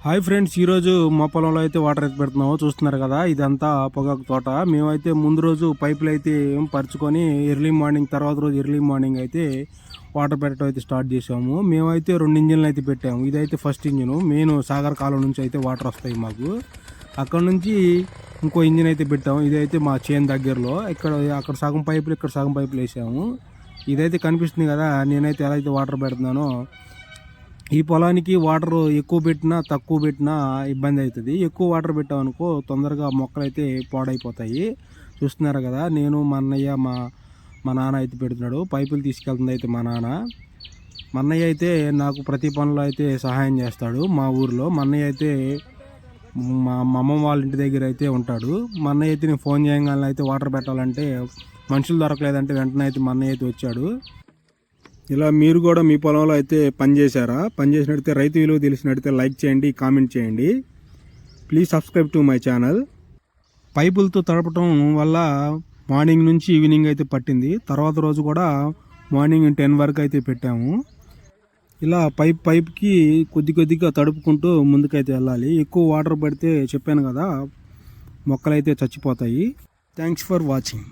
Hi friends, ఈరోజు మా పొలంలో అయితే వాటర్ అయితే పెడుతున్నాము. చూస్తున్నారు కదా, ఇదంతా పొగాకు తోట. మేమైతే ముందు రోజు పైపులు అయితే పరుచుకొని ఎర్లీ మార్నింగ్, తర్వాత రోజు ఎర్లీ మార్నింగ్ అయితే వాటర్ పెట్టడం అయితే స్టార్ట్ చేసాము. మేమైతే 2 ఇంజిన్లు అయితే పెట్టాము. ఇదైతే ఫస్ట్ ఇంజిన్. మెయిన్ సాగర్ కాలం నుంచి అయితే వాటర్ వస్తాయి మాకు. అక్కడ నుంచి ఇంకో ఇంజిన్ అయితే పెట్టాము. ఇదైతే మా చేను దగ్గరలో. అక్కడ సగం పైపులు, ఇక్కడ సగం పైపులు వేసాము. ఇదైతే కనిపిస్తుంది కదా, నేనైతే ఎలా అయితే వాటర్ పెడుతున్నానో. ఈ పొలానికి వాటర్ ఎక్కువ పెట్టినా తక్కువ పెట్టినా ఇబ్బంది అవుతుంది. ఎక్కువ వాటర్ పెట్టామనుకో తొందరగా మొక్కలు అయితే పాడైపోతాయి. చూస్తున్నారు కదా, నేను మా అన్నయ్య మా నాన్న అయితే పెడుతున్నాడు. పైపులు తీసుకెళ్తుంది అయితే మా నాన్న. మా అన్నయ్య అయితే నాకు ప్రతి పనులు అయితే సహాయం చేస్తాడు. మా ఊరిలో మా అన్నయ్య అయితే మా అమ్మమ్మ వాళ్ళ ఇంటి దగ్గర అయితే ఉంటాడు. మా అన్నయ్య అయితే నేను ఫోన్ చేయగానే అయితే వాటర్ పెట్టాలంటే మనుషులు దొరకలేదంటే వెంటనే అయితే మా అన్నయ్య అయితే వచ్చాడు. ఇలా మీరు కూడా మీ పొలంలో అయితే పనిచేశారా? పనిచేసినట్టయితే రైతు విలువ తెలిసినట్టయితే లైక్ చేయండి, కామెంట్ చేయండి. Please subscribe to my channel. పైపులతో తడపటం వల్ల మార్నింగ్ నుంచి ఈవినింగ్ అయితే పట్టింది. తర్వాత రోజు కూడా మార్నింగ్ 10 వరకు అయితే పెట్టాము. ఇలా పైప్కి కొద్దిగా తడుపుకుంటూ ముందుకైతే వెళ్ళాలి. ఎక్కువ వాటర్ పడితే చెప్పాను కదా, మొక్కలైతే చచ్చిపోతాయి. Thanks for watching.